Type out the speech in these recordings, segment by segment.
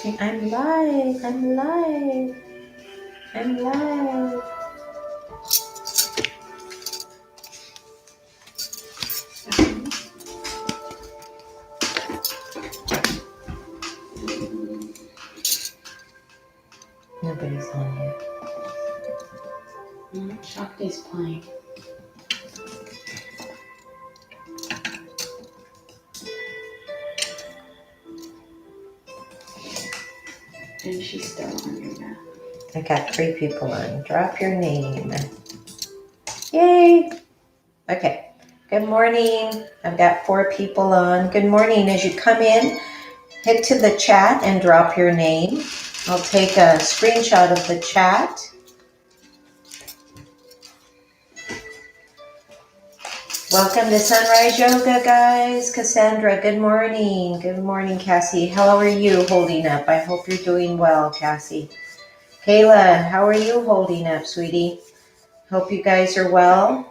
I'm live. I'm live. I'm live. Nobody's on here. Shakti's playing. And she's still on here now. I got 3 people on. Drop your name. Yay. Okay. Good morning. I've got 4 people on. Good morning. As you come in, hit to the chat and drop your name. I'll take a screenshot of the chat. Welcome to Sunrise Yoga, guys. Cassandra, good morning. Good morning, Cassie. How are you holding up? I hope you're doing well, Cassie. Kayla, how are you holding up, sweetie? Hope you guys are well.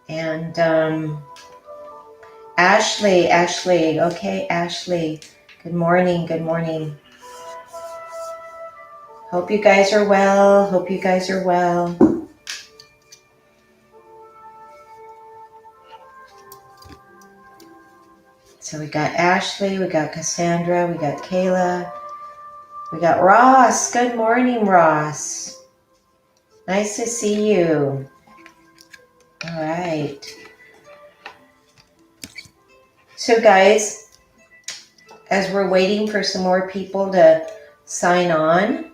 And Ashley, okay, Ashley. Good morning, good morning. Hope you guys are well. Hope you guys are well. So we got Ashley, we got Cassandra, we got Kayla, we got Ross. Good morning, Ross. Nice to see you. All right. So guys, as we're waiting for some more people to sign on,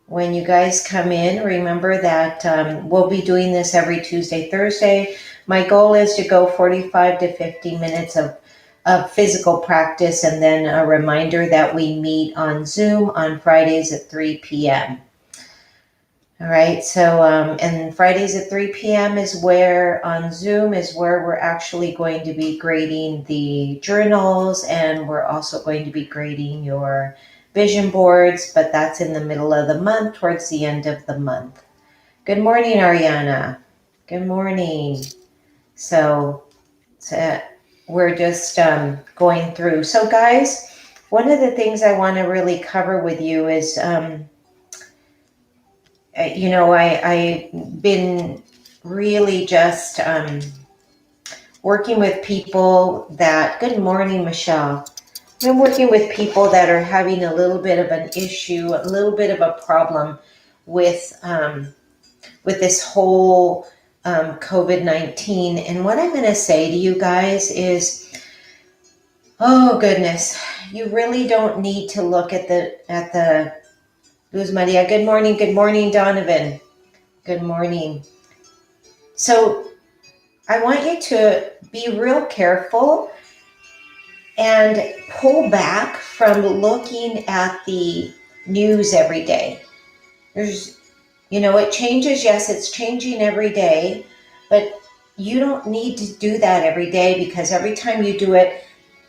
when you guys come in, remember that we'll be doing this every Tuesday, Thursday. My goal is to go 45 to 50 minutes of physical practice, and then a reminder that we meet on Zoom on Fridays at 3 p.m. All right, so and Fridays at 3 p.m. is where on Zoom is where we're actually going to be grading the journals, and we're also going to be grading your vision boards, but that's in the middle of the month, towards the end of the month. Good morning, Ariana. Good morning. So we're just going through. So guys, one of the things I want to really cover with you is, I've been really just working with people that, good morning, Michelle. I've been working with people that are having a little bit of an issue, a little bit of a problem with this whole COVID-19. And what I'm going to say to you guys is, oh goodness, you really don't need to look at the Luz Maria. Good morning, Donovan. Good morning. So I want you to be real careful and pull back from looking at the news every day. It changes. Yes, it's changing every day, but you don't need to do that every day, because every time you do it,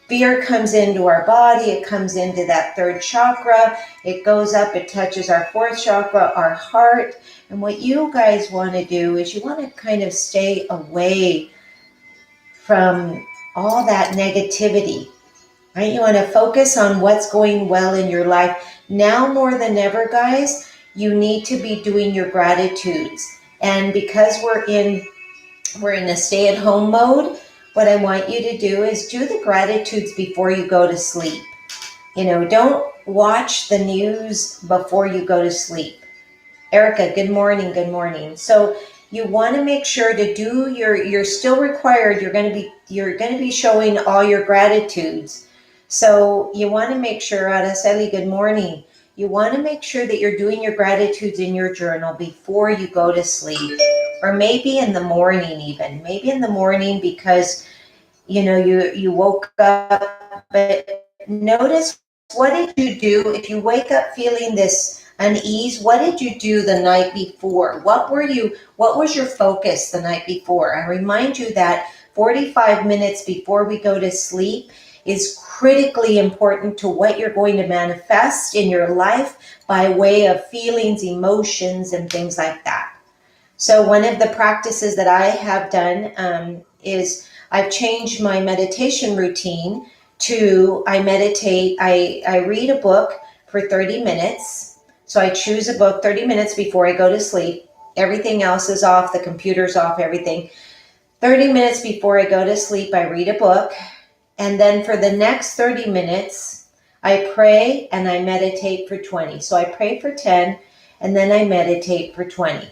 fear comes into our body. It comes into that 3rd chakra. It goes up, it touches our 4th chakra, our heart. And what you guys want to do is you want to kind of stay away from all that negativity, right? You want to focus on what's going well in your life. Now more than ever, guys, you need to be doing your gratitudes. And because we're in a stay-at-home mode, what I want you to do is do the gratitudes before you go to sleep. Don't watch the news before you go to sleep. Erica, good morning, good morning. So you want to make sure to do you're still required, you're going to be showing all your gratitudes. So you want to make sure, Araceli, good morning. You want to make sure that you're doing your gratitudes in your journal before you go to sleep, or maybe in the morning even. Maybe in the morning, because you woke up, but notice, what did you do if you wake up feeling this unease? What did you do the night before? What was your focus the night before? I remind you that 45 minutes before we go to sleep is critically important to what you're going to manifest in your life by way of feelings, emotions, and things like that. So one of the practices that I have done is I've changed my meditation routine to I meditate. I read a book for 30 minutes. So I choose a book 30 minutes before I go to sleep. Everything else is off, the computer's off, everything. 30 minutes before I go to sleep, I read a book. And then for the next 30 minutes, I pray and I meditate for 20. So I pray for 10 and then I meditate for 20.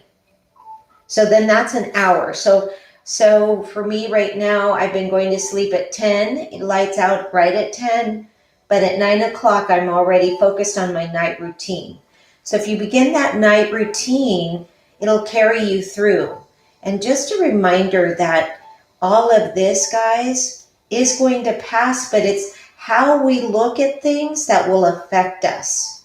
So then that's an hour. So for me right now, I've been going to sleep at 10. It lights out right at 10. But at 9 o'clock, I'm already focused on my night routine. So if you begin that night routine, it'll carry you through. And just a reminder that all of this, guys, is going to pass, but it's how we look at things that will affect us.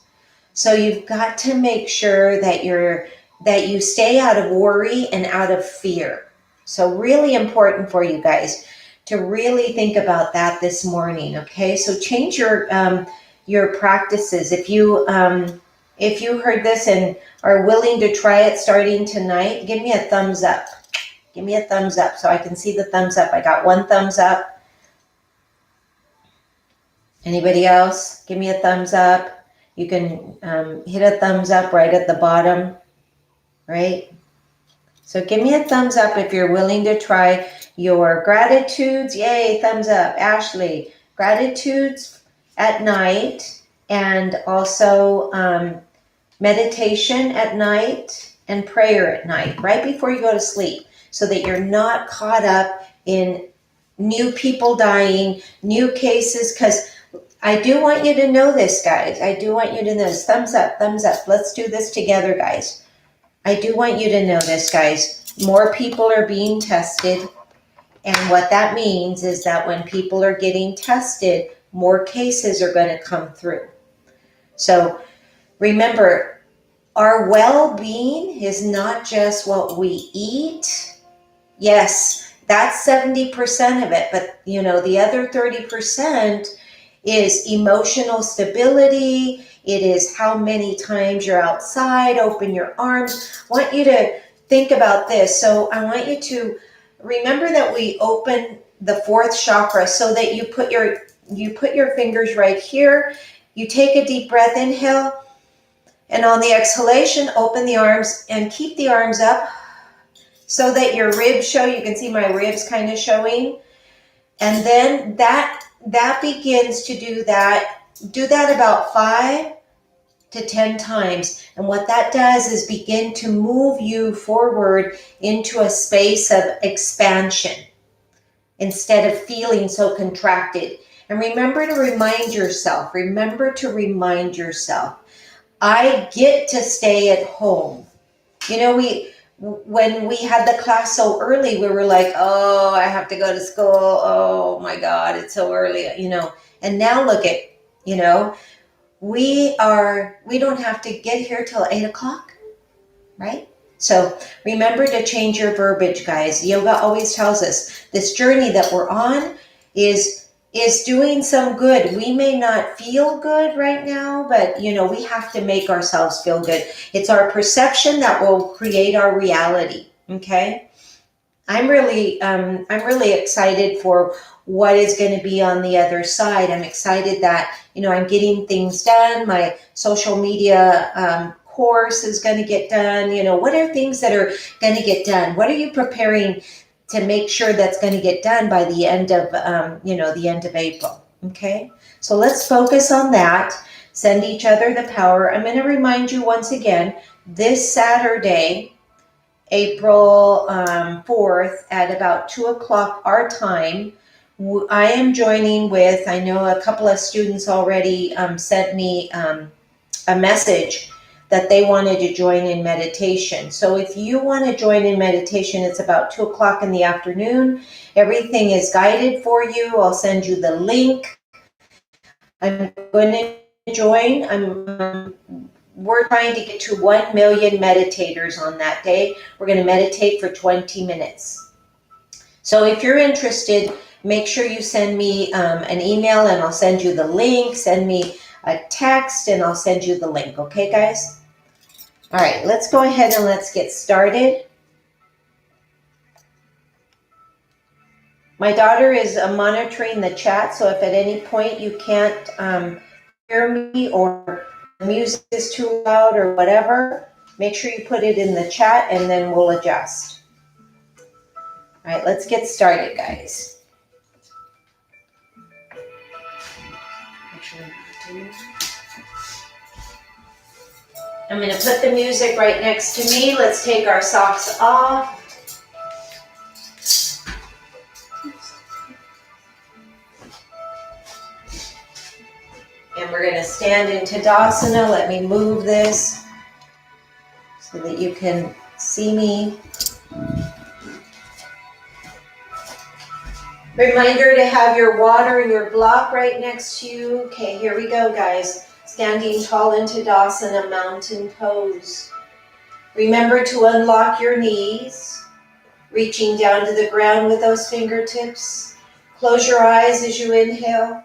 So you've got to make sure that you stay out of worry and out of fear. So really important for you guys to really think about that this morning. Okay, so change your practices. If you heard this and are willing to try it starting tonight, give me a thumbs up. Give me a thumbs up so I can see the thumbs up. I got one thumbs up. Anybody else? Give me a thumbs up. You can hit a thumbs up right at the bottom, right? So give me a thumbs up if you're willing to try your gratitudes. Yay, thumbs up. Ashley, gratitudes at night and also meditation at night and prayer at night, right before you go to sleep, so that you're not caught up in new people dying, new cases, because I do want you to know this, guys. I do want you to know this. Thumbs up, thumbs up. Let's do this together, guys. I do want you to know this, guys. More people are being tested. And what that means is that when people are getting tested, more cases are going to come through. So remember, our well-being is not just what we eat. Yes, that's 70% of it. But, the other 30% is emotional stability. It is how many times you're outside, open your arms. I want you to think about this. So I want you to remember that we open the fourth chakra so that you put your fingers right here. You take a deep breath, inhale, and on the exhalation, open the arms and keep the arms up so that your ribs show. You can see my ribs kind of showing. And then that begins to do that about 5 to 10 times. And what that does is begin to move you forward into a space of expansion instead of feeling so contracted. And remember to remind yourself, I get to stay at home. When we had the class so early, we were like, oh, I have to go to school. Oh my God, it's so early, And now look at, we don't have to get here till 8 o'clock, right? So remember to change your verbiage, guys. Yoga always tells us this journey that we're on is doing some good. We may not feel good right now, but we have to make ourselves feel good. It's our perception that will create our reality. Okay. I'm really excited for what is going to be on the other side. I'm excited that, I'm getting things done. My social media course is going to get done. What are things that are going to get done? What are you preparing to make sure that's going to get done by the end of, the end of April? Okay. So let's focus on that. Send each other the power. I'm going to remind you once again, this Saturday, April 4th at about 2 o'clock our time, I am joining with, I know a couple of students already sent me a message that they wanted to join in meditation. So if you want to join in meditation, it's about 2 o'clock in the afternoon. Everything is guided for you. I'll send you the link. I'm going to join. We're trying to get to 1 million meditators on that day. We're going to meditate for 20 minutes. So if you're interested, make sure you send me an email and I'll send you the link. Send me a text and I'll send you the link. Okay, guys? All right, let's go ahead and let's get started. My daughter is monitoring the chat, so if at any point you can't hear me or the music is too loud or whatever, make sure you put it in the chat and then we'll adjust. All right, let's get started, guys. I'm going to put the music right next to me. Let's take our socks off. And we're going to stand in Tadasana. Let me move this so that you can see me. Reminder to have your water and your block right next to you. Okay, here we go, guys. Standing tall in Tadasana, mountain pose. Remember to unlock your knees, reaching down to the ground with those fingertips. Close your eyes as you inhale.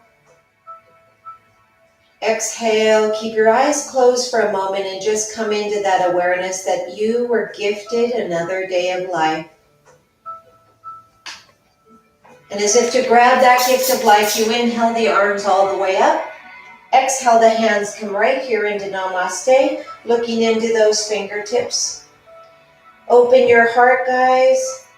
Exhale, keep your eyes closed for a moment and just come into that awareness that you were gifted another day of life. And as if to grab that gift of life, you inhale the arms all the way up. Exhale, the hands come right here into Namaste, looking into those fingertips. Open your heart, guys.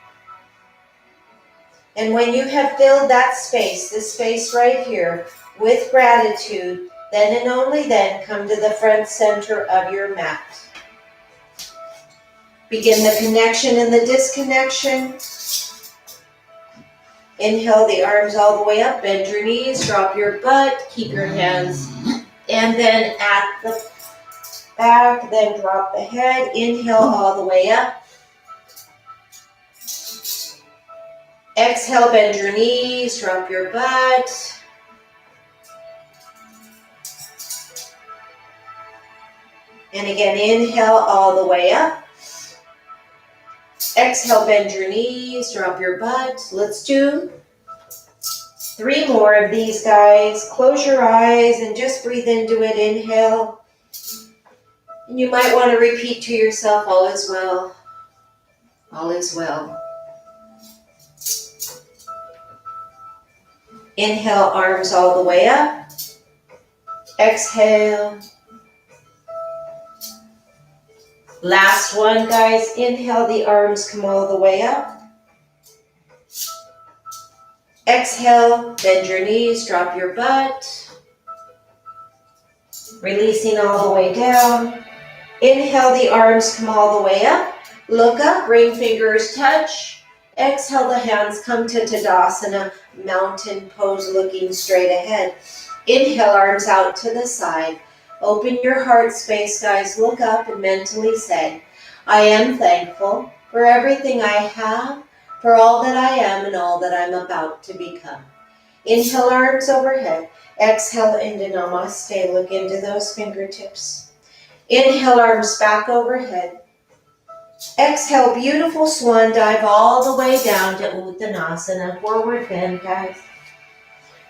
And when you have filled that space, this space right here, with gratitude, then and only then come to the front center of your mat. Begin the connection and the disconnection. Inhale the arms all the way up, bend your knees, drop your butt, keep your hands, and then at the back, then drop the head. Inhale all the way up. Exhale, bend your knees, drop your butt. And again, inhale all the way up. Exhale, bend your knees, drop your butt. Let's do 3 more of these, guys. Close your eyes and just breathe into it. Inhale. And you might want to repeat to yourself, all is well. All is well. Inhale, arms all the way up. Exhale. Last one, guys. Inhale, the arms come all the way up. Exhale, bend your knees, drop your butt. Releasing all the way down. Inhale, the arms come all the way up. Look up, ring fingers touch. Exhale, the hands come to Tadasana, mountain pose, looking straight ahead. Inhale, arms out to the side. Open your heart space, guys. Look up and mentally say, I am thankful for everything I have, for all that I am and all that I'm about to become. Inhale, arms overhead. Exhale into Namaste. Look into those fingertips. Inhale, arms back overhead. Exhale, beautiful swan dive all the way down to Uttanasana. Forward bend, guys.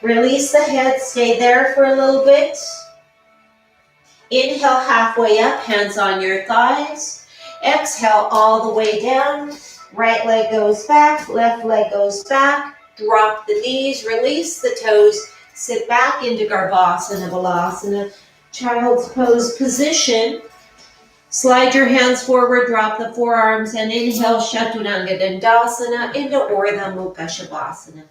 Release the head. Stay there for a little bit. Inhale, halfway up, hands on your thighs. Exhale, all the way down. Right leg goes back, left leg goes back. Drop the knees, release the toes. Sit back into Garbhasana, Balasana, child's pose position. Slide your hands forward, drop the forearms, and inhale, Chaturanga Dandasana into Urdhva Mukha Shavasana.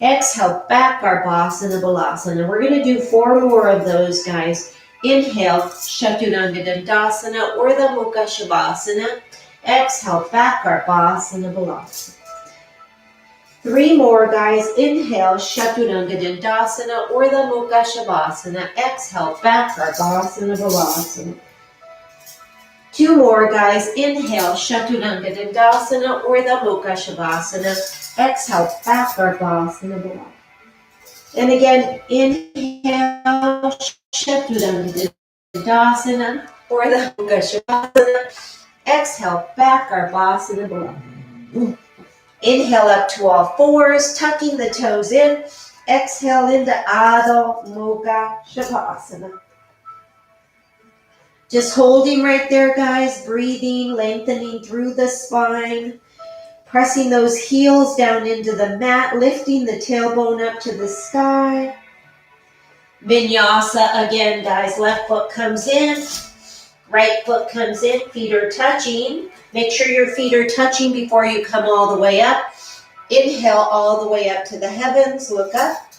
Exhale, back Garbhasana, Balasana. We're going to do 4 more of those, guys. Inhale, Chaturanga Dandasana, Urdhva Mukha Shavasana. Exhale, back Garbhasana, Balasana. 3 more, guys. Inhale, Chaturanga Dandasana, Urdhva Mukha Shavasana. Exhale, back Garbhasana, Balasana. 2 more, guys. Inhale, Chaturanga Dandasana, Urdhva Mukha Shavasana. Exhale, back Garbhasana, Balasana. And again, inhale, Chaturanga Dandasana, Urdhva Mukha Shavasana. Exhale, back Garbhasana, Balasana. Inhale up to all 4s, tucking the toes in. Exhale into Adho Mukha Shavasana. Just holding right there, guys. Breathing, lengthening through the spine. Pressing those heels down into the mat, lifting the tailbone up to the sky. Vinyasa again, guys. Left foot comes in, right foot comes in, feet are touching. Make sure your feet are touching before you come all the way up. Inhale all the way up to the heavens, look up.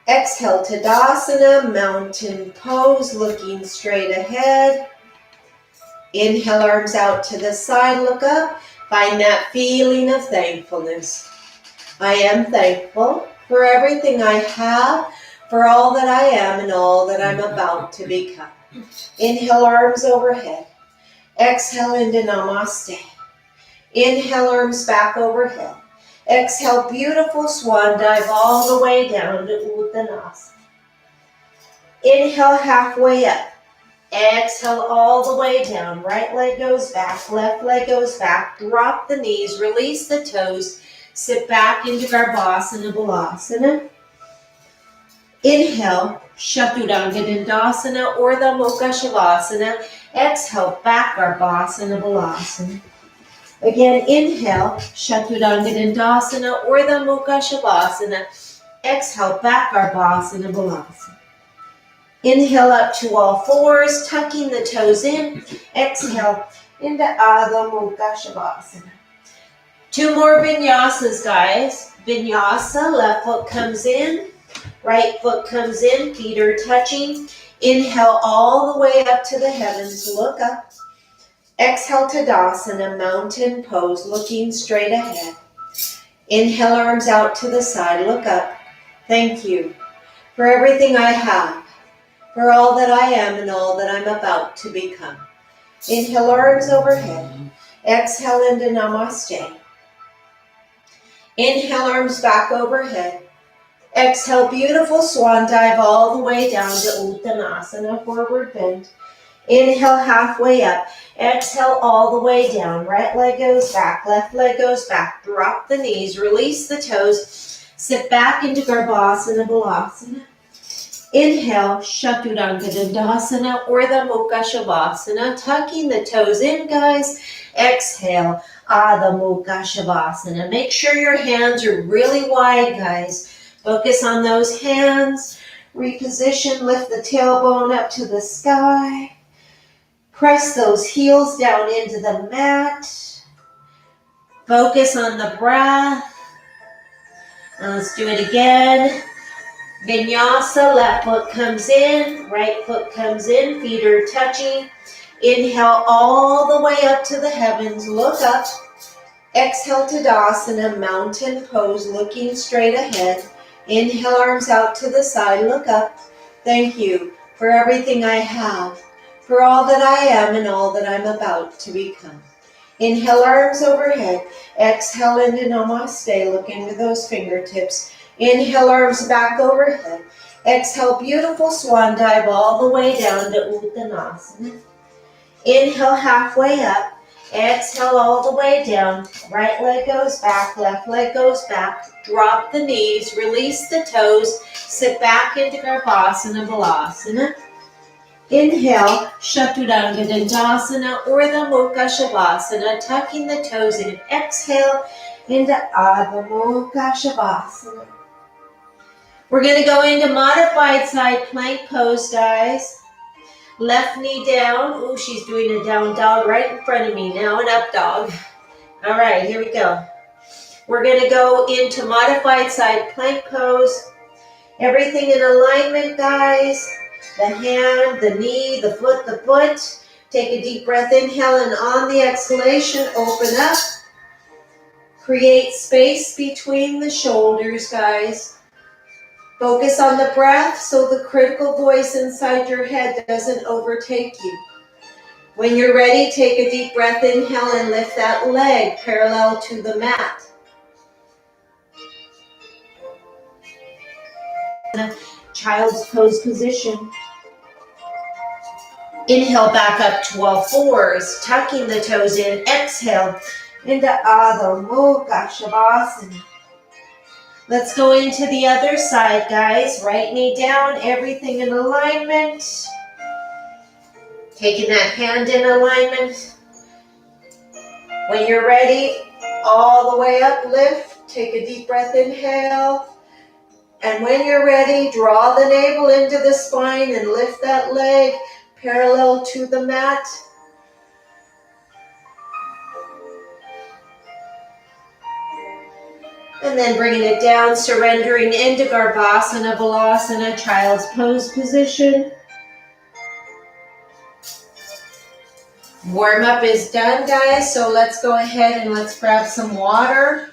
Exhale, Tadasana, mountain pose, looking straight ahead. Inhale, arms out to the side, look up. Find that feeling of thankfulness. I am thankful for everything I have, for all that I am and all that I'm about to become. Inhale, arms overhead. Exhale into Namaste. Inhale, arms back overhead. Exhale, beautiful swan dive all the way down to Uttanasana. Inhale, halfway up. Exhale all the way down. Right leg goes back, left leg goes back. Drop the knees, release the toes. Sit back into Garbhasana Balasana. Inhale, Chaturanga Dandasana or the Mukha Shavasana. Exhale, back Garbhasana Balasana. Again, inhale, Chaturanga Dandasana or the Mukha Shavasana. Exhale, back Garbhasana Balasana. Inhale up to all fours, tucking the toes in. Exhale into Adho Mukha Shavasana. 2 more vinyasas, guys. Vinyasa, left foot comes in, right foot comes in, feet are touching. Inhale all the way up to the heavens, look up. Exhale, Tadasana, mountain pose, looking straight ahead. Inhale, arms out to the side, look up. Thank you for everything I have, for all that I am and all that I'm about to become. Inhale, arms overhead. Exhale into Namaste. Inhale, arms back overhead. Exhale, beautiful swan dive all the way down to Uttanasana, forward bend. Inhale, halfway up. Exhale, all the way down. Right leg goes back, left leg goes back. Drop the knees, release the toes. Sit back into Garbhasana Balasana. Inhale, Chaturanga Dandasana or the Mukha Shavasana. Tucking the toes in, guys. Exhale, Adho Mukha Shavasana. Make sure your hands are really wide, guys. Focus on those hands. Reposition, lift the tailbone up to the sky. Press those heels down into the mat. Focus on the breath. And let's do it again. Vinyasa, left foot comes in, right foot comes in, feet are touching. Inhale all the way up to the heavens, look up. Exhale, Tadasana, mountain pose, looking straight ahead. Inhale, arms out to the side, look up. Thank you for everything I have, for all that I am and all that I'm about to become. Inhale, arms overhead. Exhale into Namaste, look into those fingertips. Inhale, arms back overhead. Exhale, beautiful swan dive all the way down to Uttanasana. Inhale, halfway up. Exhale all the way down. Right leg goes back, left leg goes back. Drop the knees, release the toes. Sit back into Garbhasana Balasana. Inhale, Chaturanga Dandasana or the Mukha Shavasana, tucking the toes in. Exhale into Adho Mukha Shavasana. We're going to go into modified side plank pose, guys. Left knee down. Ooh, she's doing a down dog right in front of me. Now an up dog. All right, here we go. We're going to go into modified side plank pose. Everything in alignment, guys. The hand, the knee, the foot, the foot. Take a deep breath, inhale, and on the exhalation, open up. Create space between the shoulders, guys. Focus on the breath so the critical voice inside your head doesn't overtake you. When you're ready, take a deep breath, inhale, and lift that leg parallel to the mat. Child's pose position. Inhale back up to all fours, tucking the toes in. Exhale into Adho Mukha Shavasana. Let's go into the other side, guys. Right knee down, everything in alignment. Taking that hand in alignment. When you're ready, all the way up, lift. Take a deep breath, inhale. And when you're ready, draw the navel into the spine and lift that leg parallel to the mat. And then bringing it down, surrendering into Garbhasana, Balasana, Child's Pose position. Warm up is done, guys, so let's go ahead and let's grab some water.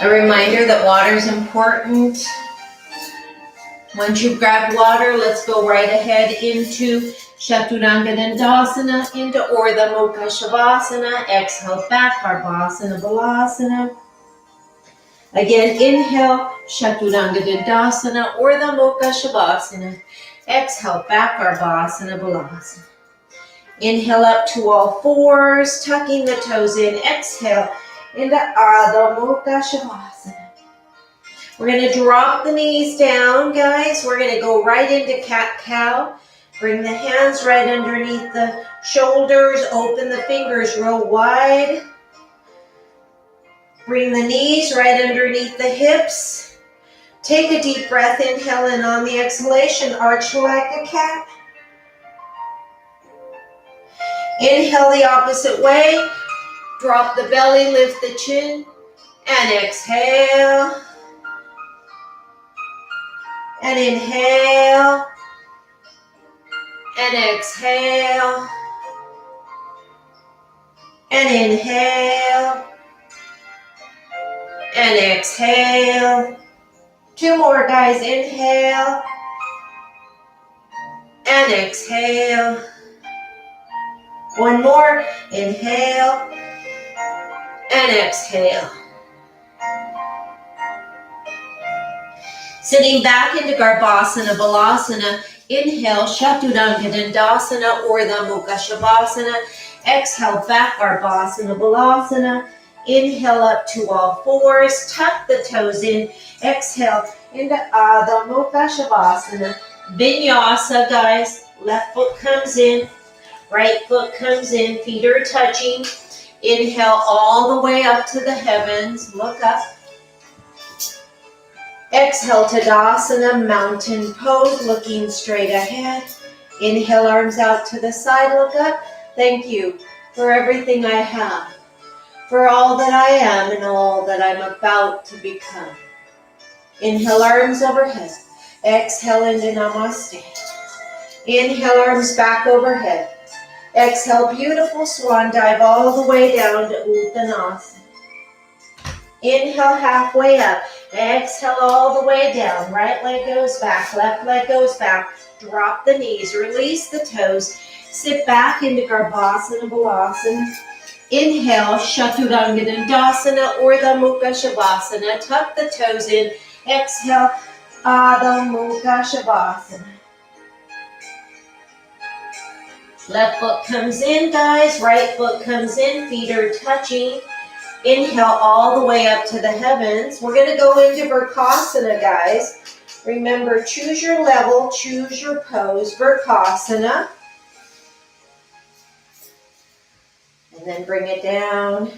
A reminder that water is important. Once you've grabbed water, let's go right ahead into Chaturanga Dandasana, into Urdhva Mukha Shavasana. Exhale back, Garbhasana, Balasana. Again, inhale, Chaturanga Dandasana, Urdhva Mukha Shavasana. Exhale back, Garbhasana, Balasana. Inhale up to all fours, tucking the toes in. Exhale into Urdhva Mukha Shavasana. We're going to drop the knees down, guys. We're going to go right into cat-cow. Bring the hands right underneath the shoulders. Open the fingers real wide. Bring the knees right underneath the hips. Take a deep breath, inhale, and on the exhalation, arch like a cat. Inhale the opposite way. Drop the belly, lift the chin, and exhale. And inhale, and exhale, and inhale, and exhale. Two more, guys. Inhale, and exhale. One more. Inhale, and exhale. Sitting back into Garbhasana, Balasana. Inhale, Chaturanga Dandasana, Urdhva Mukha Shavasana. Exhale, back, Garbhasana, Balasana. Inhale up to all fours. Tuck the toes in. Exhale into Urdhva Mukha Shavasana. Vinyasa, guys. Left foot comes in. Right foot comes in. Feet are touching. Inhale all the way up to the heavens. Look up. Exhale, Tadasana, mountain pose, looking straight ahead. Inhale, arms out to the side, look up. Thank you for everything I have, for all that I am and all that I'm about to become. Inhale, arms overhead. Exhale into Namaste. Inhale, arms back overhead. Exhale, beautiful swan dive all the way down to Uttanasana. Inhale, halfway up. Exhale all the way down. Right leg goes back, left leg goes back. Drop the knees, release the toes. Sit back into Garbhasana, Balasana. Inhale, Chaturanga Dandasana, Urdhva Mukha Shavasana. Tuck the toes in. Exhale, Adho Mukha Shavasana. Left foot comes in, guys. Right foot comes in. Feet are touching. Inhale all the way up to the heavens. We're going to go into Vrksasana, guys. Remember, choose your level, choose your pose. Vrksasana. And then bring it down.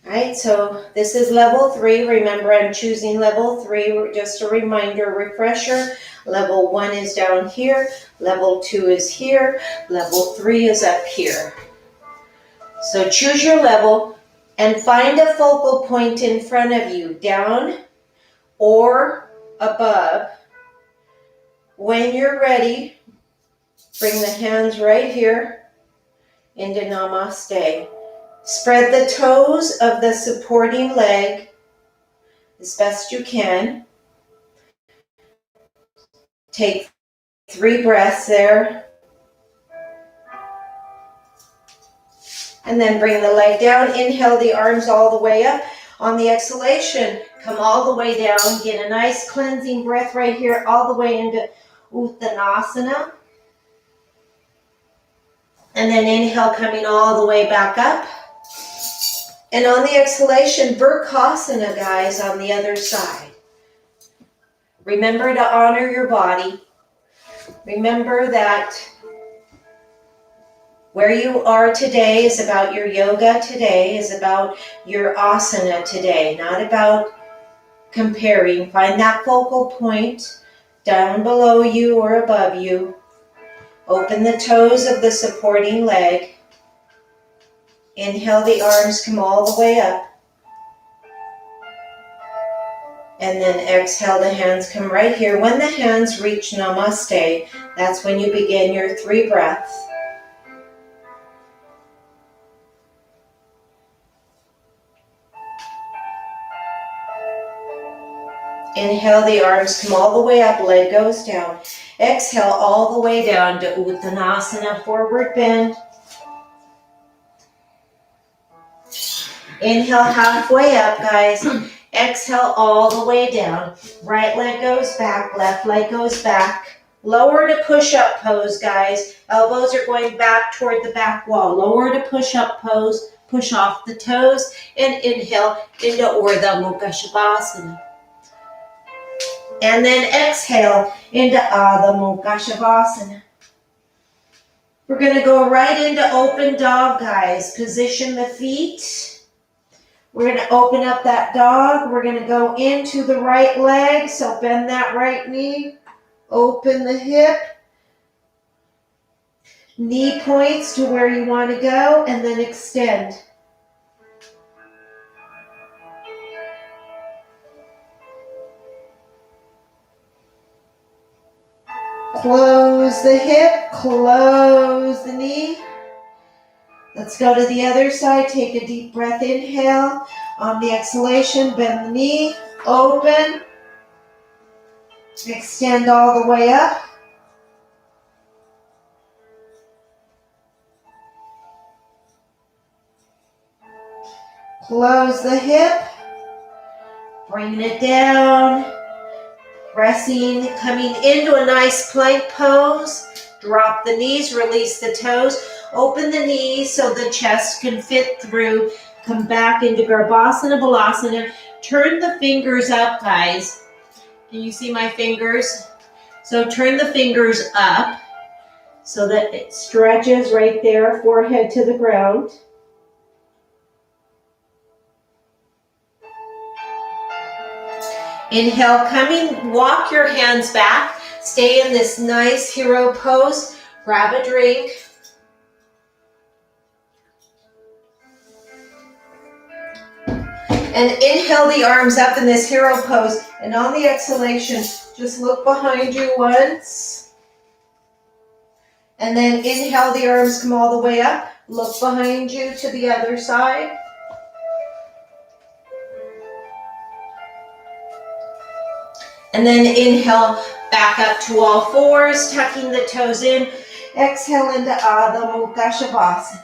All right, so this is level 3. Remember, I'm choosing level 3. Just a reminder, refresher. Level 1 is down here. Level 2 is here. Level 3 is up here. So choose your level and find a focal point in front of you, down or above. When you're ready, bring the hands right here into Namaste. Spread the toes of the supporting leg as best you can. Take 3 breaths there. And then bring the leg down. Inhale the arms all the way up. On the exhalation, come all the way down. Get a nice cleansing breath right here, all the way into Uttanasana. And then inhale, coming all the way back up. And on the exhalation, Vrksasana, guys, on the other side. Remember to honor your body. Remember that where you are today is about your yoga today, is about your asana today, not about comparing. Find that focal point down below you or above you. Open the toes of the supporting leg. Inhale, the arms come all the way up. And then exhale, the hands come right here. When the hands reach namaste, that's when you begin your 3 breaths. Inhale, the arms come all the way up, leg goes down. Exhale all the way down to Uttanasana, forward bend. Inhale, halfway up, guys. Exhale all the way down. Right leg goes back, left leg goes back. Lower to push-up pose, guys. Elbows are going back toward the back wall. Lower to push-up pose. Push off the toes and inhale into Urdhva Mukha Shavasana. And then exhale into Adho Mukha Shavasana. We're going to go right into open dog, guys. Position the feet. We're going to open up that dog. We're going to go into the right leg. So bend that right knee. Open the hip. Knee points to where you want to go and then extend. Close the hip, close the knee. Let's go to the other side. Take a deep breath. Inhale. On the exhalation, bend the knee, open. Extend all the way up. Close the hip. Bring it down. Pressing, coming into a nice plank pose. Drop the knees, release the toes. Open the knees so the chest can fit through. Come back into Garbhasana, Balasana. Turn the fingers up, guys. Can you see my fingers? So turn the fingers up so that it stretches right there, forehead to the ground. Inhale, coming, walk your hands back. Stay in this nice hero pose. Grab a drink. And inhale the arms up in this hero pose. And on the exhalation, just look behind you once. And then inhale, the arms come all the way up. Look behind you to the other side. And then inhale, back up to all fours, tucking the toes in. Exhale into Adho Mukha Shavasana.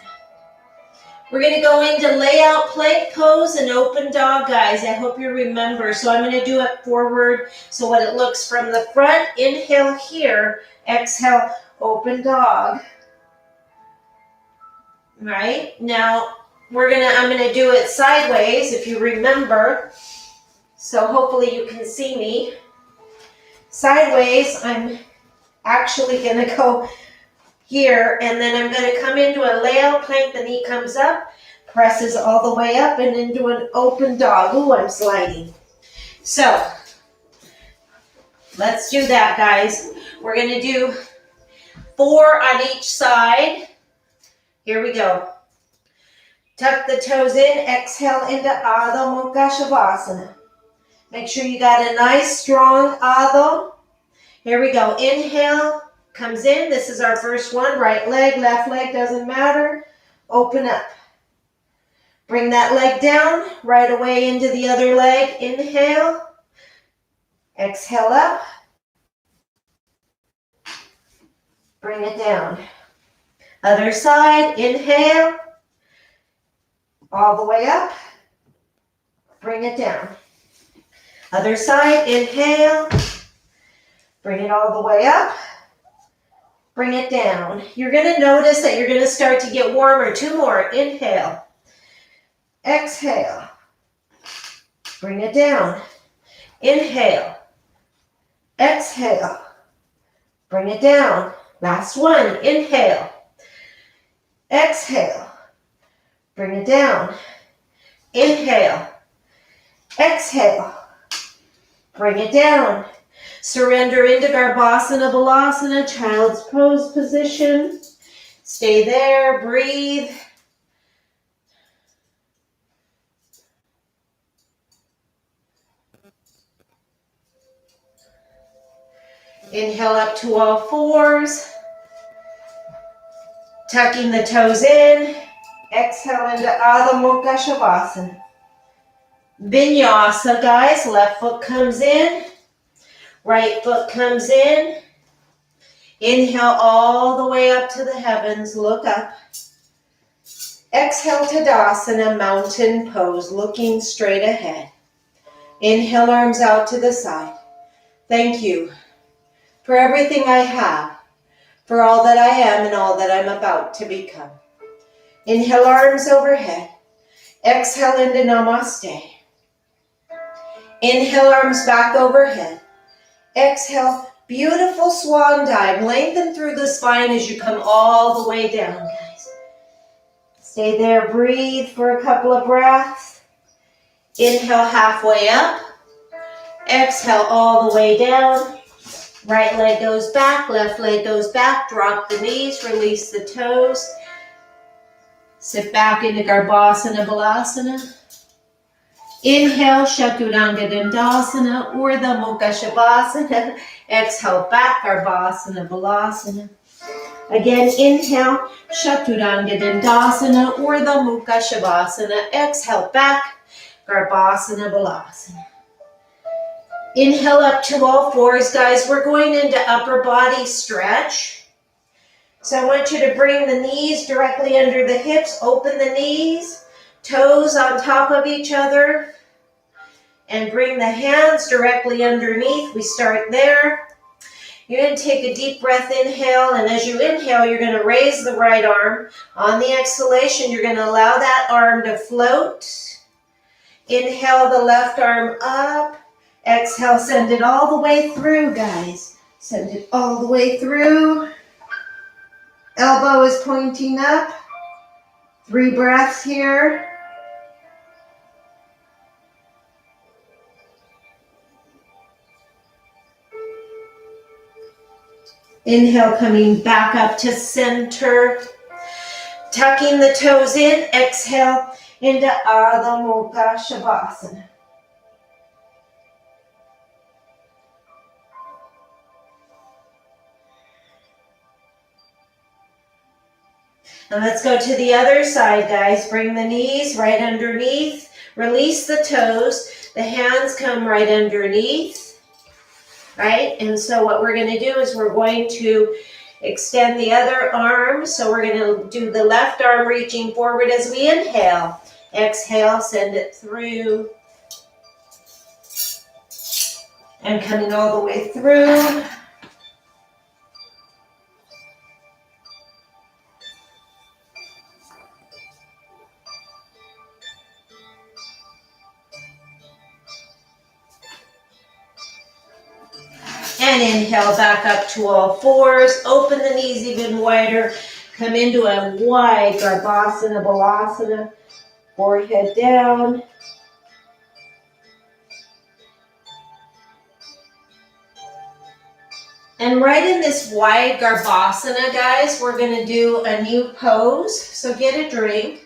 We're going to go into layout plank pose and open dog, guys. I hope you remember. So I'm going to do it forward so what it looks from the front. Inhale here. Exhale, open dog. All right. Now I'm going to do it sideways if you remember. So hopefully you can see me. Sideways, I'm actually going to go here, and then I'm going to come into a layout plank. The knee comes up, presses all the way up, and into an open dog. Ooh, I'm sliding. So, let's do that, guys. We're going to do 4 on each side. Here we go. Tuck the toes in, exhale into Adho Mukha Shavasana. Make sure you got a nice, strong Adho. Here we go. Inhale, comes in. This is our first one. Right leg, left leg, doesn't matter. Open up. Bring that leg down, right away into the other leg. Inhale. Exhale up. Bring it down. Other side. Inhale. All the way up. Bring it down. Other side, inhale, bring it all the way up, bring it down. You're going to notice that you're going to start to get warmer. 2 more, inhale, exhale, bring it down, inhale, Exhale. Bring it down. Last one. Inhale. Exhale. Bring it down. Inhale. Exhale. Bring it down. Surrender into Garbhasana Balasana, child's pose position. Stay there. Breathe. Inhale up to all fours. Tucking the toes in. Exhale into Adho Mukha Shavasana. Vinyasa, guys. Left foot comes in. Right foot comes in. Inhale all the way up to the heavens. Look up. Exhale, Tadasana, mountain pose, looking straight ahead. Inhale, arms out to the side. Thank you for everything I have, for all that I am and all that I'm about to become. Inhale, arms overhead. Exhale into Namaste. Inhale, arms back overhead. Exhale, beautiful swan dive. Lengthen through the spine as you come all the way down, guys. Stay there, breathe for a couple of breaths. Inhale, halfway up. Exhale, all the way down. Right leg goes back, left leg goes back. Drop the knees, release the toes. Sit back into Garbhasana Balasana. Inhale, Chaturanga Dandasana, Urdhva Mukha Shavasana. Exhale, back, Garbhasana Balasana. Again, inhale, Chaturanga Dandasana, Urdhva Mukha Shavasana. Exhale, back, Garbhasana Balasana. Inhale up to all fours, guys. We're going into upper body stretch. So I want you to bring the knees directly under the hips. Open the knees, toes on top of each other. And bring the hands directly underneath. We start there. You're going to take a deep breath, inhale. And as you inhale, you're going to raise the right arm. On the exhalation, you're going to allow that arm to float. Inhale the left arm up. Exhale, send it all the way through, guys. Send it all the way through. Elbow is pointing up. 3 breaths here. Inhale, coming back up to center. Tucking the toes in. Exhale into Adho Mukha Shavasana. And let's go to the other side, guys. Bring the knees right underneath. Release the toes. The hands come right underneath. Right? And so what we're going to do is we're going to extend the other arm. So we're going to do the left arm reaching forward as we inhale. Exhale, send it through. And coming all the way through. And inhale back up to all fours. Open the knees even wider. Come into a wide Garbhasana Balasana. Forehead down. And right in this wide Garbhasana, guys, we're going to do a new pose. So get a drink.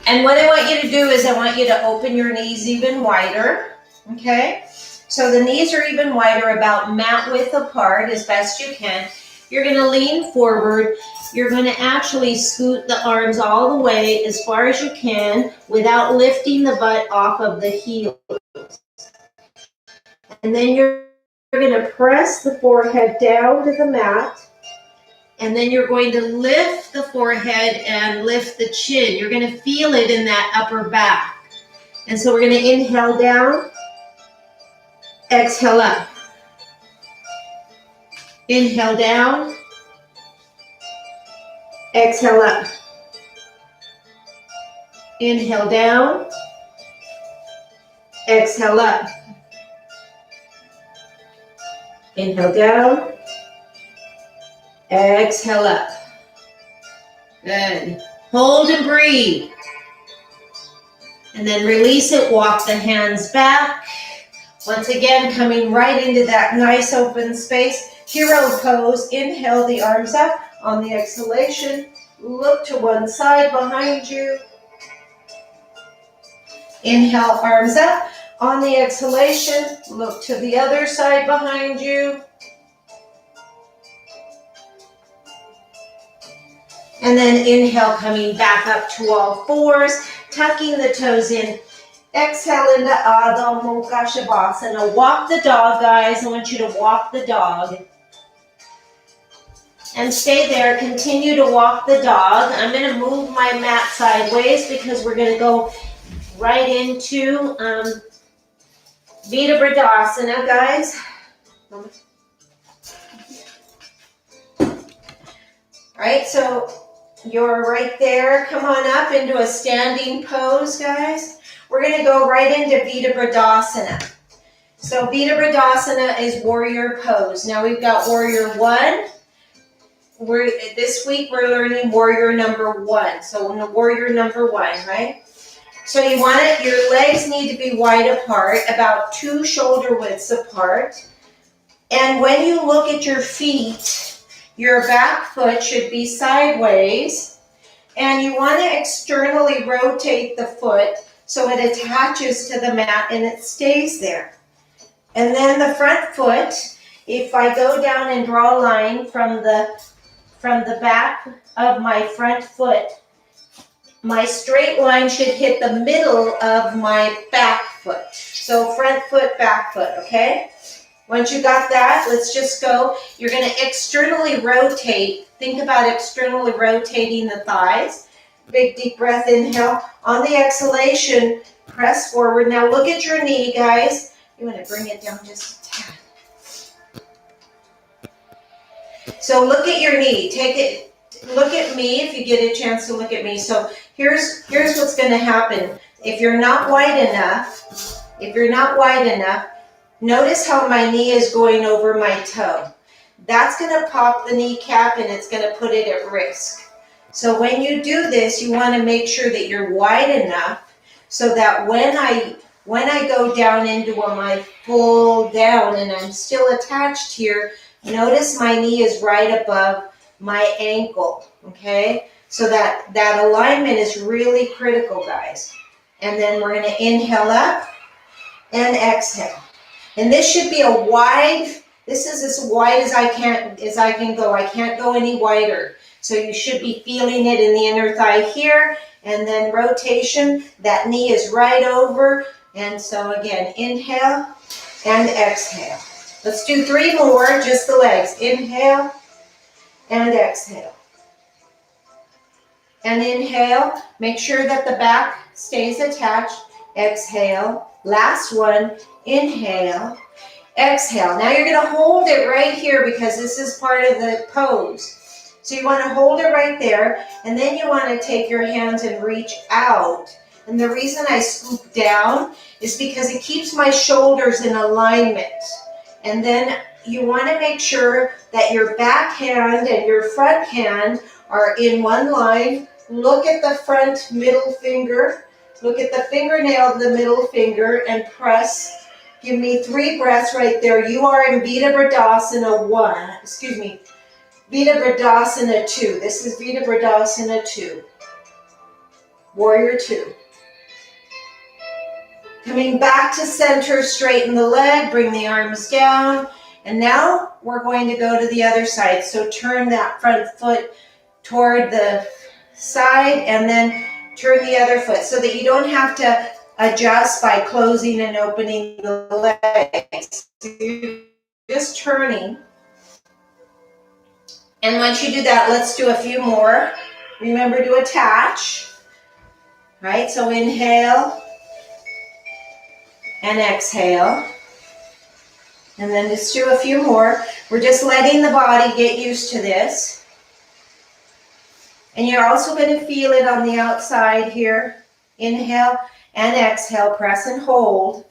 And what I want you to do is I want you to open your knees even wider, okay? So the knees are even wider, about mat width apart as best you can. You're going to lean forward. You're going to actually scoot the arms all the way as far as you can without lifting the butt off of the heels. And then you're going to press the forehead down to the mat. And then you're going to lift the forehead and lift the chin. You're going to feel it in that upper back. And so we're going to inhale down, exhale up. Inhale down, exhale up. Inhale down, Exhale up. Inhale down. Exhale up. Good. Hold and breathe. And then release it. Walk the hands back. Once again, coming right into that nice open space. Hero pose. Inhale the arms up. On the exhalation, look to one side behind you. Inhale, arms up. On the exhalation, look to the other side behind you. And then inhale, coming back up to all fours, tucking the toes in. Exhale into Adho Mukha Shavasana. Walk the dog, guys. I want you to walk the dog. And stay there. Continue to walk the dog. I'm going to move my mat sideways because we're going to go right into Virabhadrasana, guys. All right, so you're right there. Come on up into a standing pose, guys. We're going to go right into Virabhadrasana. So Virabhadrasana is warrior pose. Now we've got warrior one. This week we're learning warrior number one. So in the warrior number one, right? So you want it, your legs need to be wide apart, about 2 shoulder widths apart. And when you look at your feet, your back foot should be sideways. And you want to externally rotate the foot so it attaches to the mat and it stays there. And then the front foot, if I go down and draw a line from the back of my front foot, my straight line should hit the middle of my back foot. So front foot, back foot, okay? Once you got that, let's just go. You're going to externally rotate. Think about externally rotating the thighs. Big deep breath, inhale. On the exhalation, press forward. Now look at your knee, guys. You want to bring it down just a tad. So look at your knee. Take it. Look at me if you get a chance to look at me. So here's what's going to happen. If you're not wide enough, notice how my knee is going over my toe. That's going to pop the kneecap and it's going to put it at risk. So when you do this, you want to make sure that you're wide enough so that when I go down into my full down and I'm still attached here, notice my knee is right above my ankle, okay? So that alignment is really critical, guys. And then we're going to inhale up and exhale. And this should be this is as wide as I can go. I can't go any wider. So you should be feeling it in the inner thigh here. And then rotation, that knee is right over. And so again, inhale and exhale. Let's do 3 more, just the legs. Inhale and exhale. And inhale, make sure that the back stays attached. Exhale. Last one, inhale, exhale. Now you're going to hold it right here because this is part of the pose. So you want to hold it right there, and then you want to take your hands and reach out. And the reason I scoop down is because it keeps my shoulders in alignment. And then you want to make sure that your back hand and your front hand are in one line. Look at the front middle finger. Look at the fingernail of the middle finger and press. Give me 3 breaths right there. You are in Virabhadrasana 1. Virabhadrasana 2. This is Virabhadrasana 2. Warrior 2. Coming back to center, straighten the leg, bring the arms down. And now we're going to go to the other side. So turn that front foot toward the side and then turn the other foot so that you don't have to adjust by closing and opening the legs. So you're just turning. And once you do that, let's do a few more. Remember to attach. Right? So inhale and exhale. And then just do a few more. We're just letting the body get used to this. And you're also going to feel it on the outside here. Inhale and exhale, press and hold.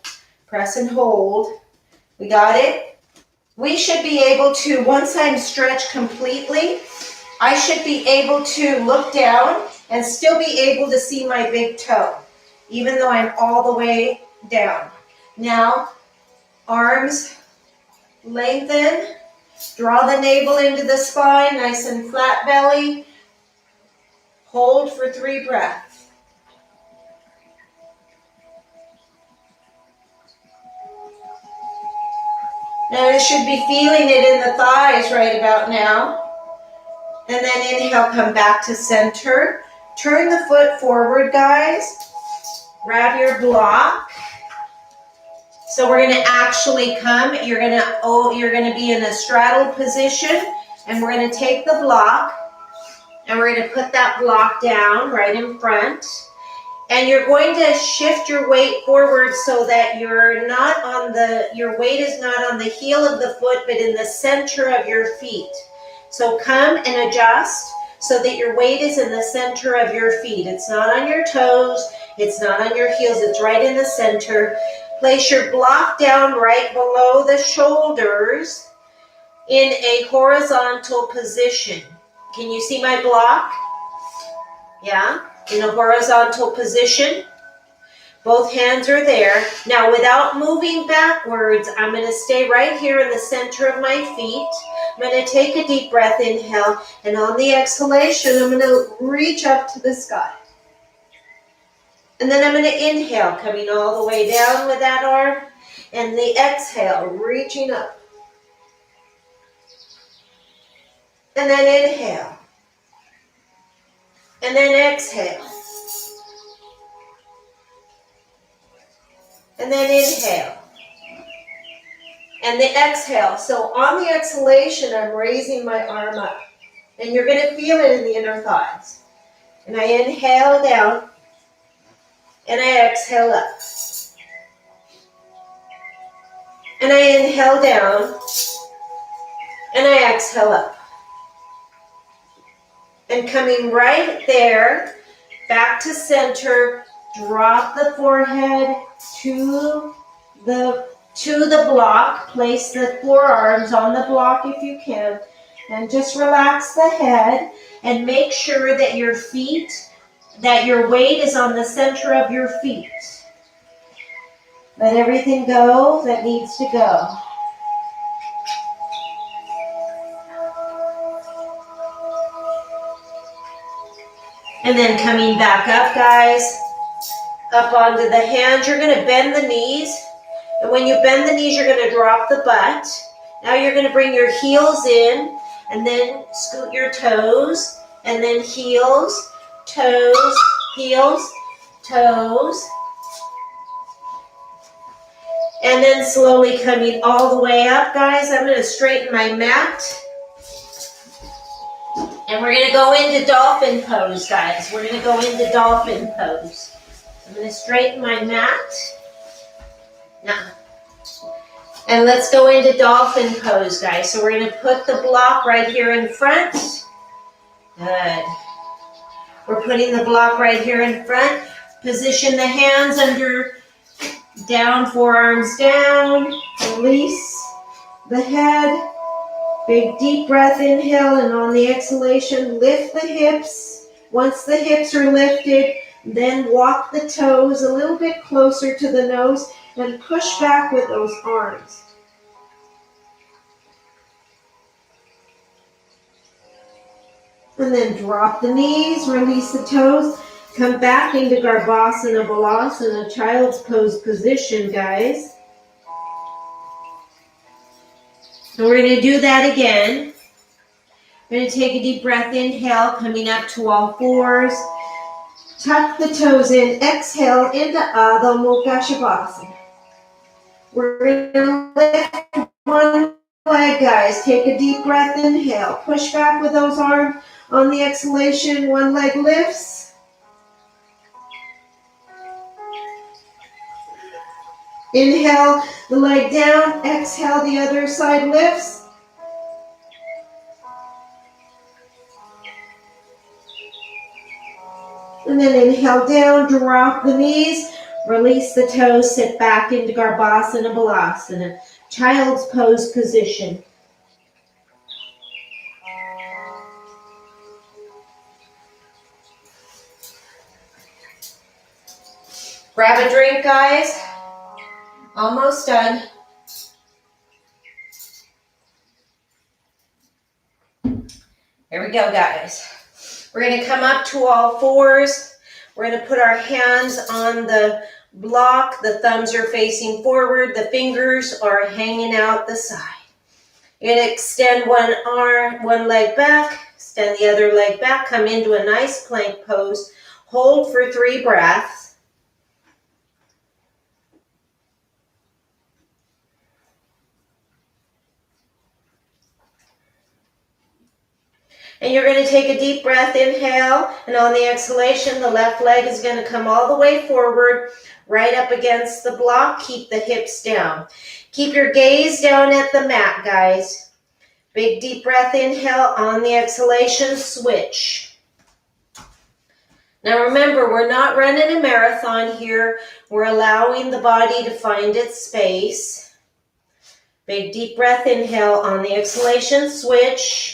Press and hold. We got it? We should be able to, once I'm stretched completely, I should be able to look down and still be able to see my big toe, even though I'm all the way down. Now, arms lengthen, draw the navel into the spine, nice and flat belly. Hold for 3 breaths. Now you should be feeling it in the thighs right about now. And then inhale, come back to center. Turn the foot forward, guys. Grab your block. So we're going to actually come, you're going to be in a straddle position, and we're going to take the block, and we're going to put that block down right in front. And you're going to shift your weight forward so that your weight is not on the heel of the foot, but in the center of your feet. So come and adjust so that your weight is in the center of your feet. It's not on your toes, it's not on your heels, it's right in the center. Place your block down right below the shoulders in a horizontal position. Can you see my block? Yeah, in a horizontal position. Both hands are there. Now, without moving backwards, I'm going to stay right here in the center of my feet. I'm going to take a deep breath, inhale, and on the exhalation, I'm going to reach up to the sky. And then I'm going to inhale, coming all the way down with that arm, and the exhale, reaching up. And then inhale. And then exhale. And then inhale. And the exhale. So on the exhalation, I'm raising my arm up. And you're going to feel it in the inner thighs. And I inhale down. And I exhale up. And I inhale down. And I exhale up. And coming right there, back to center, drop the forehead to the block. Place the forearms on the block if you can. And just relax the head and make sure that your weight is on the center of your feet. Let everything go that needs to go. And then coming back up, guys, up onto the hands. You're going to bend the knees. And when you bend the knees, you're going to drop the butt. Now you're going to bring your heels in and then scoot your toes. And then heels, toes, heels, toes. And then slowly coming all the way up, guys. I'm going to straighten my mat. And we're going to go into dolphin pose, guys. We're going to go into dolphin pose. I'm going to straighten my mat. Now, and let's go into dolphin pose, guys. So we're going to put the block right here in front. Good. We're putting the block right here in front. Position the hands under, down, forearms down. Release the head. Big deep breath, inhale, and on the exhalation, lift the hips. Once the hips are lifted, then walk the toes a little bit closer to the nose and push back with those arms. And then drop the knees, release the toes, come back into Garbhasana, Balasana, Child's Pose position, guys. And we're going to do that again. We're going to take a deep breath, inhale, coming up to all fours. Tuck the toes in, exhale into Adho Mukha Shavasana. We're going to lift one leg, guys. Take a deep breath, inhale. Push back with those arms. On the exhalation, one leg lifts. Inhale the leg down, exhale the other side lifts. And then inhale down, drop the knees, Release the toes, sit back into Garbhasana, Balasana, child's pose position. Grab a drink, guys. Almost done. Here we go, guys. We're going to come up to all fours. We're going to put our hands on the block. The thumbs are facing forward. The fingers are hanging out the side. You're going to extend one leg back, extend the other leg back, come into a nice plank pose. Hold for 3 breaths. And you're going to take a deep breath, inhale, and on the exhalation, the left leg is going to come all the way forward, right up against the block. Keep the hips down. Keep your gaze down at the mat, guys. Big deep breath, inhale, on the exhalation, switch. Now remember, we're not running a marathon here. We're allowing the body to find its space. Big deep breath, inhale, on the exhalation, switch.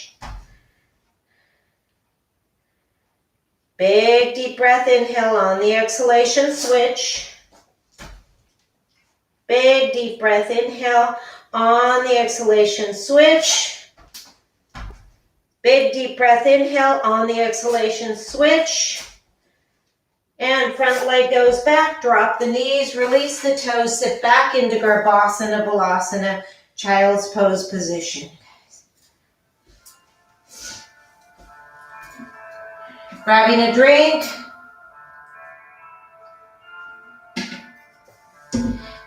Big deep breath, inhale, on the exhalation, switch. Big deep breath, inhale, on the exhalation, switch. Big deep breath, inhale, on the exhalation, switch. And front leg goes back, drop the knees, release the toes, sit back into Garbhasana, Balasana, child's pose position. Grabbing a drink.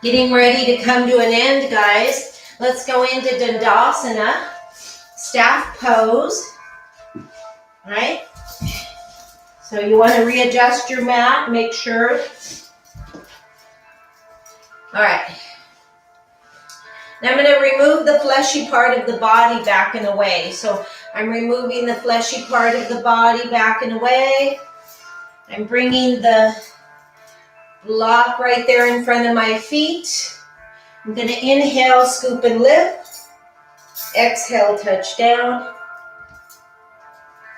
Getting ready to come to an end, guys. Let's go into Dandasana, staff pose. All right? So you want to readjust your mat, make sure. All right. Now I'm going to remove the fleshy part of the body back and away. So I'm removing the fleshy part of the body back and away. I'm bringing the block right there in front of my feet. I'm going to inhale, scoop and lift. Exhale, touch down.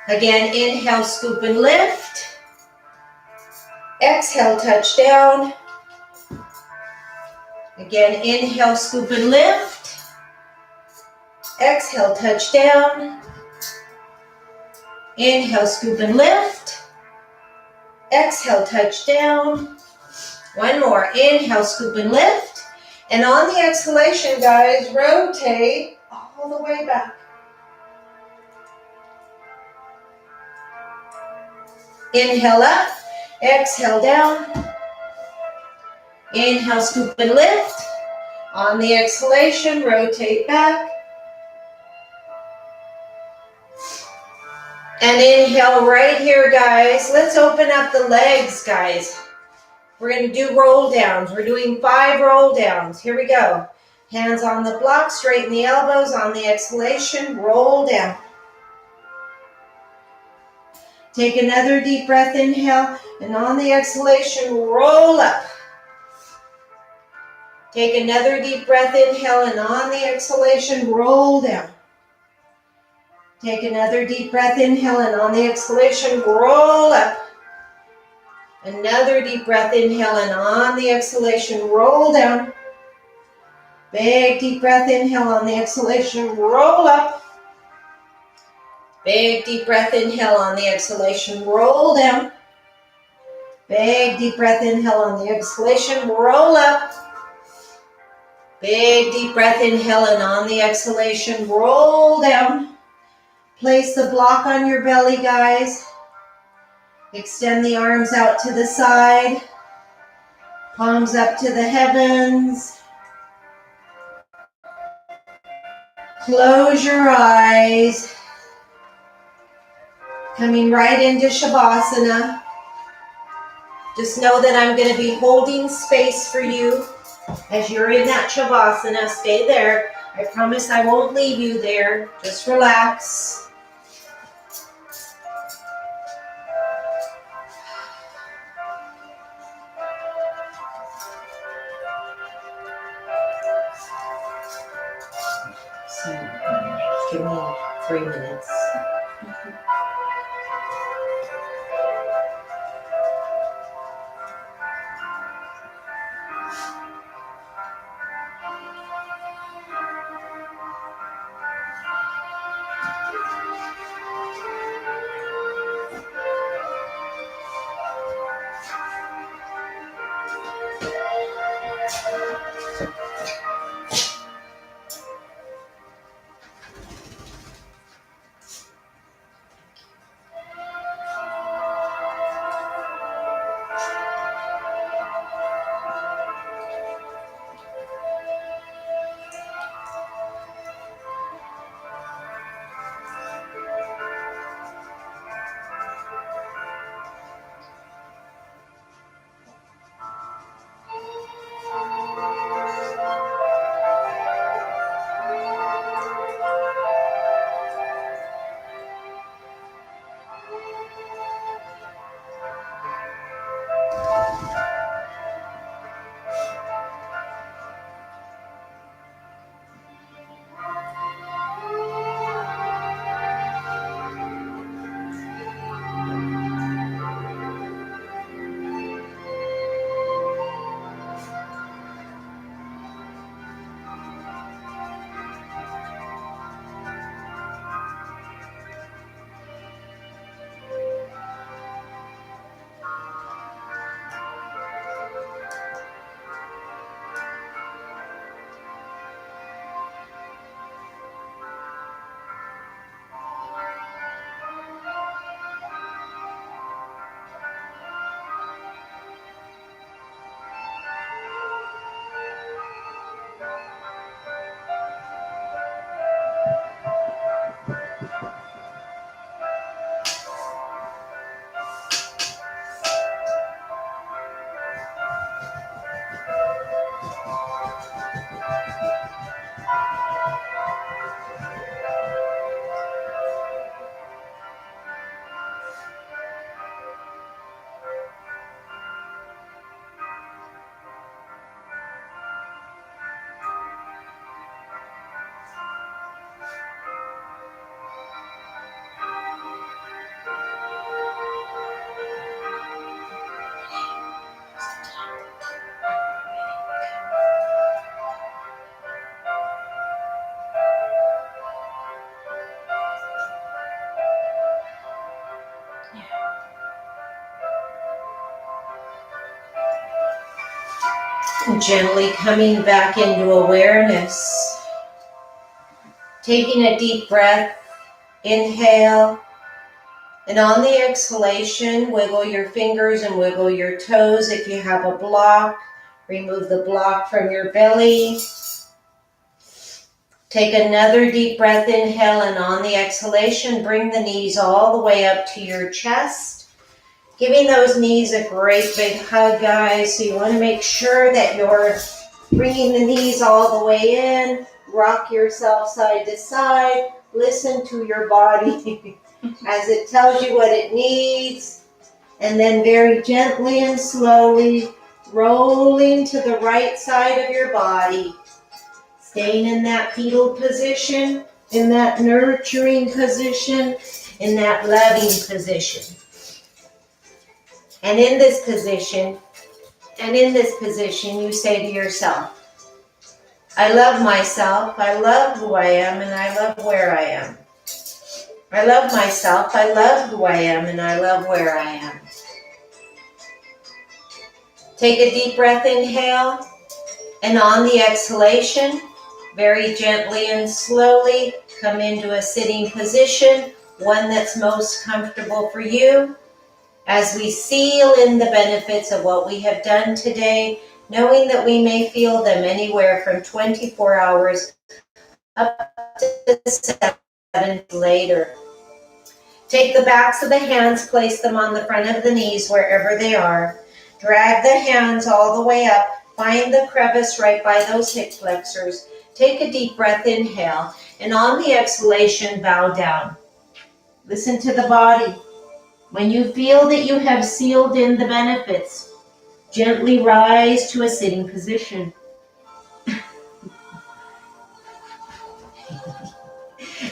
Again, inhale, scoop and lift. Exhale, touch down. Again, inhale, scoop and lift. Exhale, touch down. Inhale, scoop and lift. Exhale, touch down. One more. Inhale, scoop and lift. And on the exhalation, guys, rotate all the way back. Inhale up. Exhale down. Inhale, scoop and lift. On the exhalation, rotate back. And inhale right here, guys. Let's open up the legs, guys. We're going to do roll downs. We're doing 5 roll downs. Here we go. Hands on the block, straighten the elbows. On the exhalation, roll down. Take another deep breath, inhale. And on the exhalation, roll up. Take another deep breath, inhale. And on the exhalation, roll down. Take another deep breath, inhale, and on the exhalation, roll up. Another deep breath, inhale, and on the exhalation, roll down. Big deep breath, inhale, on the exhalation, roll up. Big deep breath, inhale, on the exhalation, roll down. Big deep breath, inhale, on the exhalation, roll up. Big deep breath, inhale, and on the exhalation, roll down. Place the block on your belly, guys. Extend the arms out to the side. Palms up to the heavens. Close your eyes. Coming right into Shavasana. Just know that I'm going to be holding space for you as you're in that Shavasana. Stay there. I promise I won't leave you there. Just relax. 3 minutes. Gently coming back into awareness. Taking a deep breath, inhale, and on the exhalation, wiggle your fingers and wiggle your toes. If you have a block, remove the block from your belly. Take another deep breath, inhale, and on the exhalation, bring the knees all the way up to your chest. Giving those knees a great big hug, guys. So you want to make sure that you're bringing the knees all the way in. Rock yourself side to side. Listen to your body as it tells you what it needs. And then very gently and slowly rolling to the right side of your body. Staying in that fetal position, in that nurturing position, in that loving position. And in this position, you say to yourself, I love myself, I love who I am, and I love where I am. I love myself, I love who I am, and I love where I am. Take a deep breath, inhale, and on the exhalation, very gently and slowly come into a sitting position, one that's most comfortable for you. As we seal in the benefits of what we have done today, knowing that we may feel them anywhere from 24 hours up to 7 later. Take the backs of the hands, place them on the front of the knees wherever they are. Drag the hands all the way up. Find the crevice right by those hip flexors. Take a deep breath, inhale, and on the exhalation, bow down. Listen to the body. When you feel that you have sealed in the benefits, gently rise to a sitting position.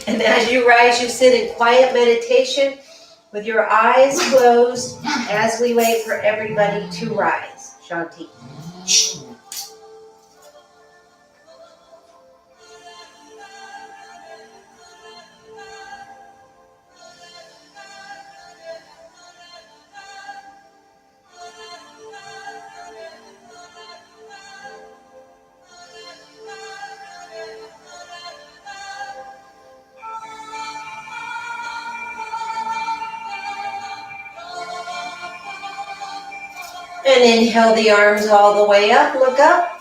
And as you rise, you sit in quiet meditation with your eyes closed as we wait for everybody to rise. Shanti. And inhale the arms all the way up, look up.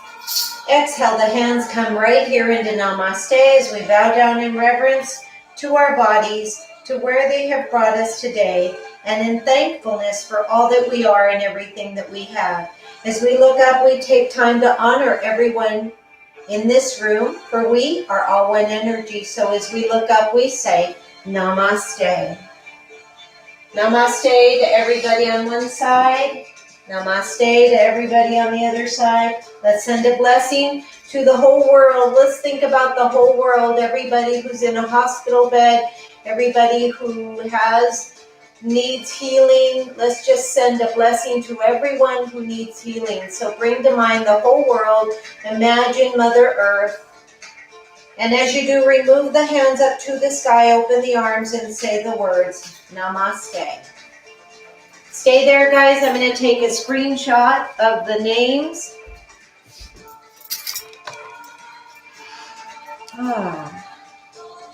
Exhale, the hands come right here into Namaste as we bow down in reverence to our bodies, to where they have brought us today, and in thankfulness for all that we are and everything that we have. As we look up, we take time to honor everyone in this room, for we are all one energy. So as we look up, we say, Namaste. Namaste to everybody on one side. Namaste to everybody on the other side. Let's send a blessing to the whole world. Let's think about the whole world. Everybody who's in a hospital bed, everybody who needs healing. Let's just send a blessing to everyone who needs healing. So bring to mind the whole world. Imagine Mother Earth. And as you do, remove the hands up to the sky, open the arms, and say the words, Namaste. Stay there, guys. I'm going to take a screenshot of the names.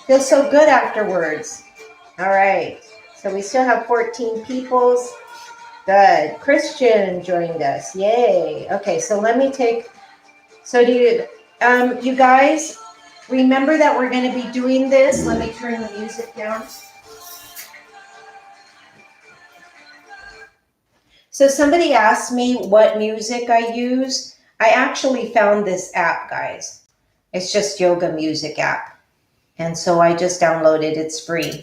Feels so good afterwards. All right. So we still have 14 peoples. Good. Christian joined us. Yay. Okay, so let me take... So you guys, remember that we're going to be doing this. Let me turn the music down. So somebody asked me what music I use. I actually found this app, guys. It's just Yoga Music app. And so I just downloaded it. It's free,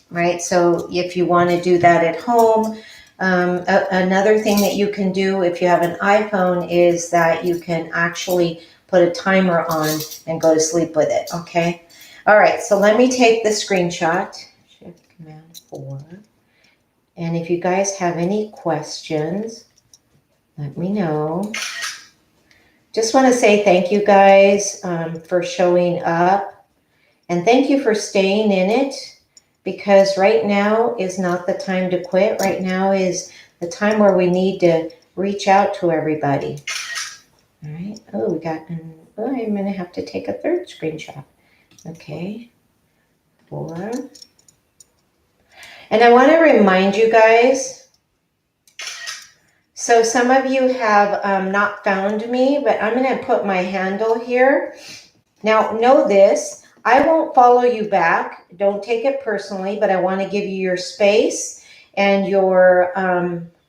right? So if you want to do that at home, another thing that you can do if you have an iPhone is that you can actually put a timer on and go to sleep with it, okay? All right, so let me take the screenshot. Shift Command 4. And if you guys have any questions, let me know. Just want to say thank you guys for showing up. And thank you for staying in it, because right now is not the time to quit. Right now is the time where we need to reach out to everybody. All right. Oh, I'm going to have to take a third screenshot. Okay. 4. And I want to remind you guys, so some of you have not found me, but I'm going to put my handle here. Now, know this, I won't follow you back. Don't take it personally, but I want to give you your space and your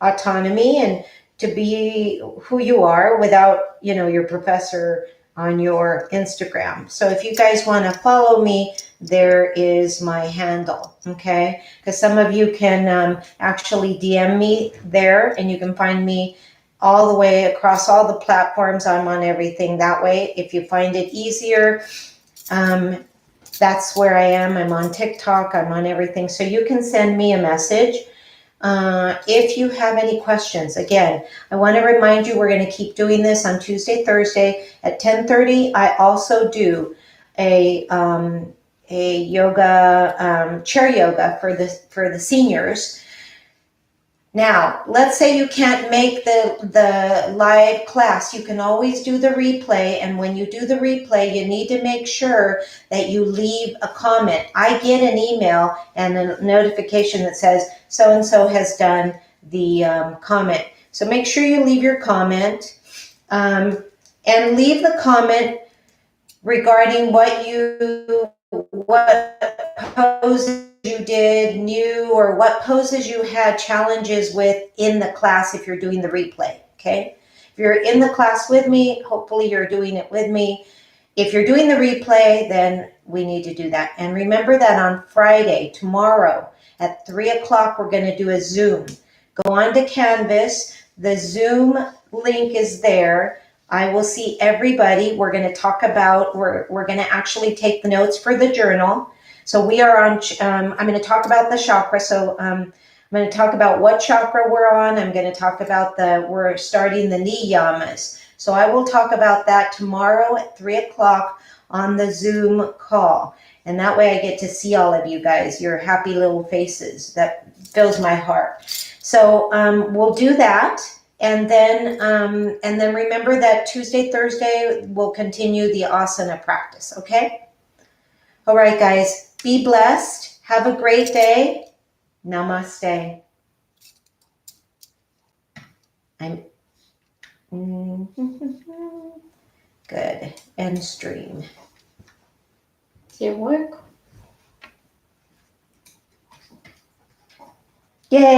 autonomy and to be who you are without, your professor on your Instagram. So if you guys want to follow me, there is my handle, okay? Because some of you can actually DM me there, and you can find me all the way across all the platforms. I'm on everything that way. If you find it easier, that's where I am. I'm on TikTok. I'm on everything. So you can send me a message. If you have any questions, again, I want to remind you, we're going to keep doing this on Tuesday, Thursday at 10:30. I also do a yoga, chair yoga for the seniors. Now, let's say you can't make the live class. You can always do the replay. And when you do the replay, you need to make sure that you leave a comment. I get an email and a notification that says so-and-so has done the comment. So make sure you leave your comment and leave the comment regarding what poses you did new, or what poses you had challenges with in the class if you're doing the replay, okay? If you're in the class with me, hopefully you're doing it with me. If you're doing the replay, then we need to do that. And remember that on Friday, tomorrow, at 3 o'clock, we're going to do a Zoom. Go on to Canvas. The Zoom link is there. I will see everybody. We're going to talk about, we're going to actually take the notes for the journal. So we are on, I'm going to talk about the chakra. So I'm going to talk about what chakra we're on. I'm going to talk about we're starting the niyamas. So I will talk about that tomorrow at 3:00 on the Zoom call. And that way I get to see all of you guys, your happy little faces. That fills my heart. So we'll do that. And then remember that Tuesday, Thursday, we'll continue the asana practice, okay? All right, guys, be blessed. Have a great day. Namaste. Good. End stream. Does it work? Yay.